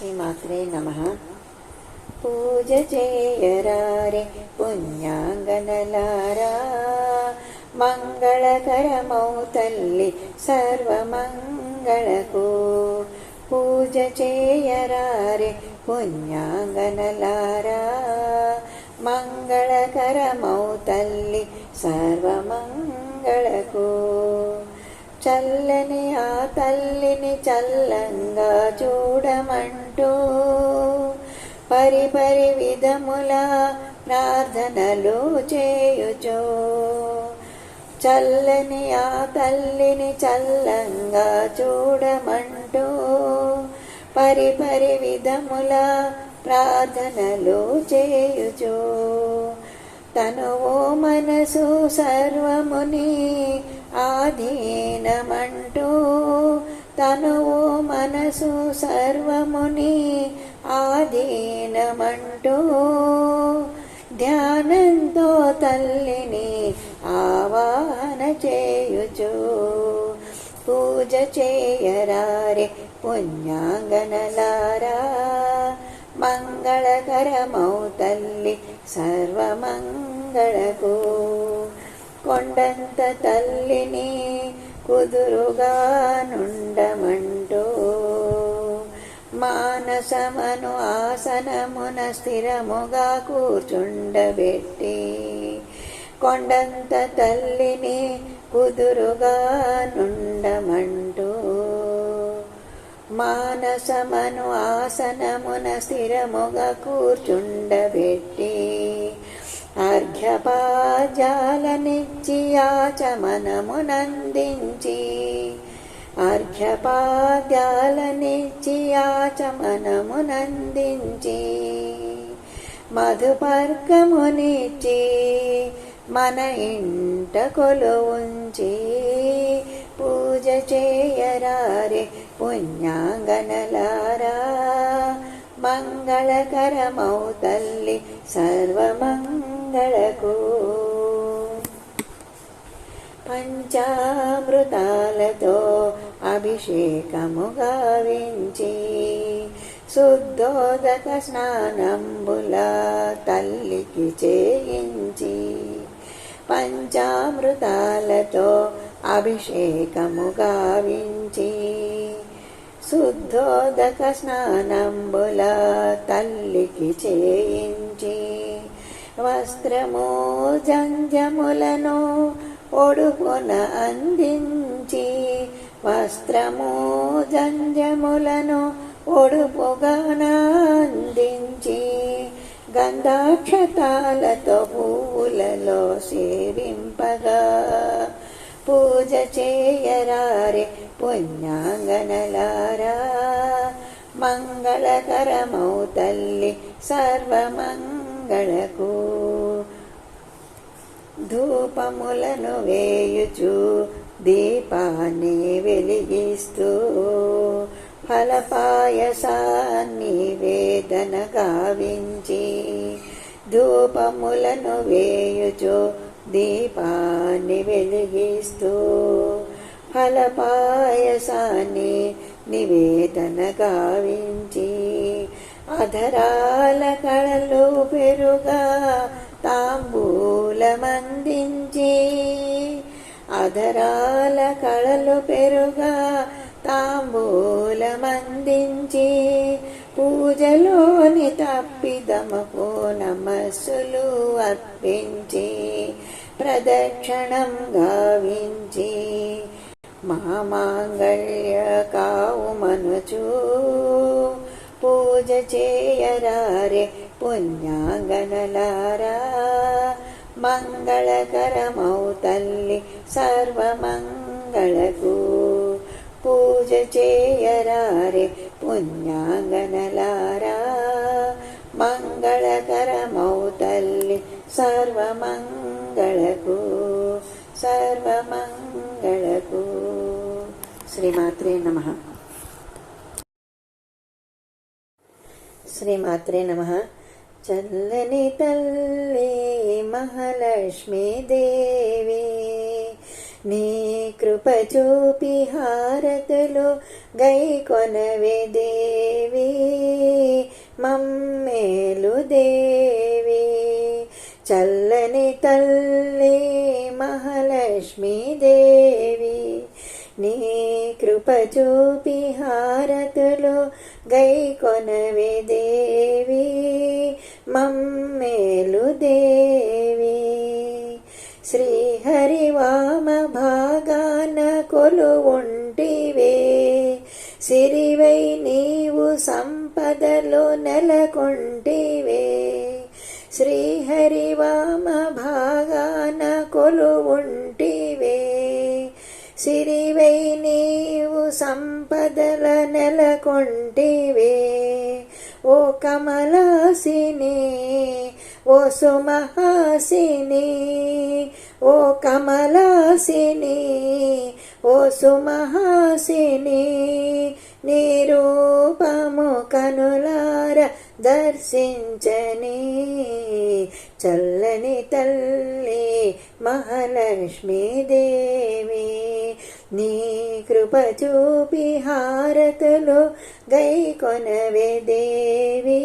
శ్రీమాత్రే నమః. పూజ చేయరారే పుణ్యాంగనలారా, మంగళకరమౌ తల్లి సర్వమంగళకు. పూజ చేయరారే పుణ్యాంగనలారా, మంగళకరమౌ తల్లి సర్వమంగళకు. చల్లని ఆ తల్లిని చల్లంగా చూడమంటూ పరిపరి విధముల ప్రార్థనలు చేయుచు. చల్లని ఆ తల్లిని చల్లంగా చూడమంటూ పరిపరి విధముల ప్రార్థనలు చేయుచు. తనువు మనసు సర్వముని ఆధీనమంటూ, తనువు మనసు సర్వముని ఆధీనమంటూ, ధ్యానంతో తల్లిని ఆవాహన చేయుచు. పూజ చేయరారే పుణ్యాంగనలారా, మంగళకరమౌ తల్లి సర్వమంగళకు. కొండంత తల్లిని కుదురుగా నుండమంటూ, మానసమను ఆసనమున స్థిరముగా కూర్చుండబెట్టి, కొండంత తల్లిని కుదురుగా నుండమంటూ, మానసమను ఆసనమున స్థిరముగా కూర్చుండబెట్టి, అర్ఘ్యపాద్యాలనిచ్చి ఆచమనమునందించి, అర్ఘ్యపాద్యాలనిచ్చి ఆచమనమునందించి, మధుపర్కమునిచ్చి మన ఇంట కొలువుంచి. పూజ చేయరారే పుణ్యాంగనలారా, మంగళకరమౌ తల్లి సర్వమంగళకు. పంచామృతాలతో అభిషేకము గావించి, శుద్ధోదక స్నానంబుల తల్లికి చేయించి, పంచామృతాలతో అభిషేకము గావించి, శుద్ధోదక స్నానంబుల తల్లికి చేయించి, వస్త్రము జంజములను ఒడుపున అందించి, వస్త్రము జంజములను ఒడుపుగాన అందించి, గంధాక్షతాలతో పువ్వులలో సేవింపగా. పూజ చేయరారే పుణ్యాంగనలారా, మంగళకరమౌ తల్లి సర్వమంగళకు. ధూపములను వేయుచు దీపాన్ని వెలిగిస్తూ, ఫలపాయసాన్ని వేదన గావించి, ధూపములను వేయుచు దీపాన్ని వెలిగిస్తూ, ఫలపాయసాన్ని నివేదన గావించి, అధరాల కళలు పెరుగా తాంబూలమందించి, అధరాల కళలు పెరుగా తాంబూలమందించి, పూజలోని తప్పిదమకు నమస్సులు అర్పించి, ప్రదక్షిణం గావించి, మహామాంగళ్య కావుమనుచు. పూజ చేయరారే పుణ్యాంగనలారా, మంగళకరమౌ తల్లి సర్వమంగళకు. పూజ చేయరారే పుణ్యాంగనలారా, మంగళకరమౌ తల్లి సర్వమంగళకు, సర్వమంగళకు. శ్రీమాత్రే నమః. శ్రీమాత్రే నమః. చల్లని తల్లి మహాలక్ష్మీ దేవి, నీ కృప చూపి హారతులు గైకొనవే దేవి. కృప చూపి హారతులు గైకొనవే దేవి మమ్మేలు దేవి. శ్రీహరి వామ భాగాన కొలువుంటివే సిరివై నీవు సంపదలో నెలకొంటివే. శ్రీహరి వామ భాగాన కొలువుంటివే సిరివై నీవు సంపదల నెలకొంటివే. ఓ కమలాసిని ఓ సుమహాసిని ఓ కమలాసిని ఓ సుమహాసిని నీ రూపము కనులార దర్శించని చల్లని తల్లి మహాలక్ష్మీ దేవి. నీ కృప చూపి హారతులు గైకొనవే దేవి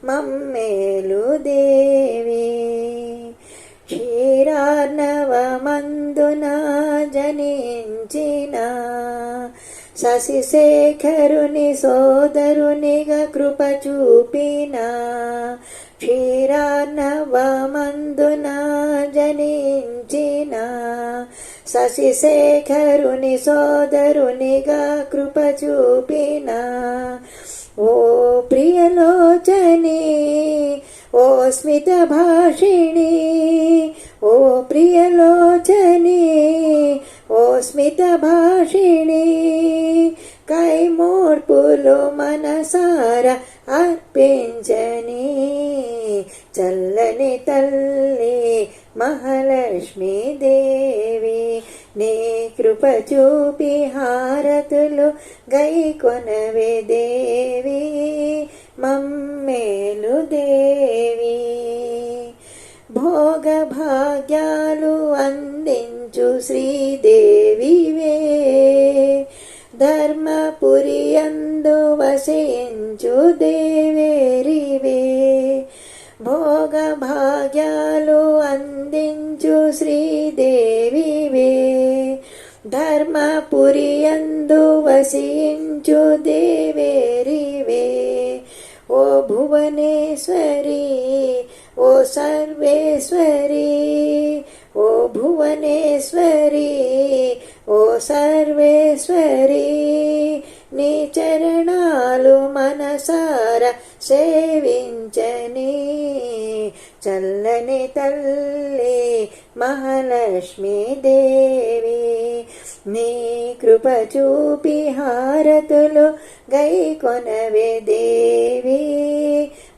మమ్మేలు దేవి. క్షీరార్ణవమందున జనించిన శశిశేఖరుని సోదరునిగా కృప చూపిన. క్షీరార్ణవమందున జనించిన శశిశేఖరుని సోదరునిగా కృప చూపిన. ఓ ప్రియలోచని ఓ స్మిత భాషిణి ఓ ప్రియలోచని ఓ స్మిత భాషిణి కైమోర్పులు మనసార అర్పించని చల్లని తల్లి మహాలక్ష్మీ దేవి. నీ కృప చూపి హారతులు గైకొనవే దేవి మమ్మేలు దేవి. భోగ భాగ్యాలు అందించు శ్రీదేవివే ధర్మపురియందు వసించు దేవేరివే. భోగ భాగ్యాలు అందించు శ్రీదేవివే ధర్మపురియందు వసించు దేవేరివే. ఓ భువనేశ్వరి ఓ సర్వేశ్వరి ఓ భువనేశ్వరి ఓ సర్వేశ్వరి నీ చరణాలు మనసార సేవించని చల్లని తల్లి మహాలక్ష్మీ దేవి. నీ కృప చూపి హారతులు గైకొనవే దేవి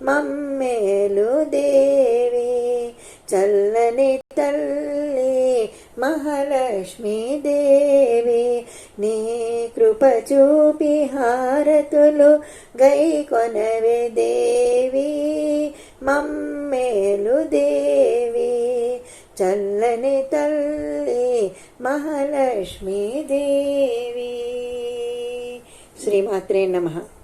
మమ్మేలు దేవి. చల్లని తల్లి మహాలక్ష్మీ దేవి. నీ కృప చూపి హారతులు గైకొనవే దేవి మమ్మేలు దేవి. చల్లని తల్లి మహాలక్ష్మీ దేవి. శ్రీమాత్రే నమః.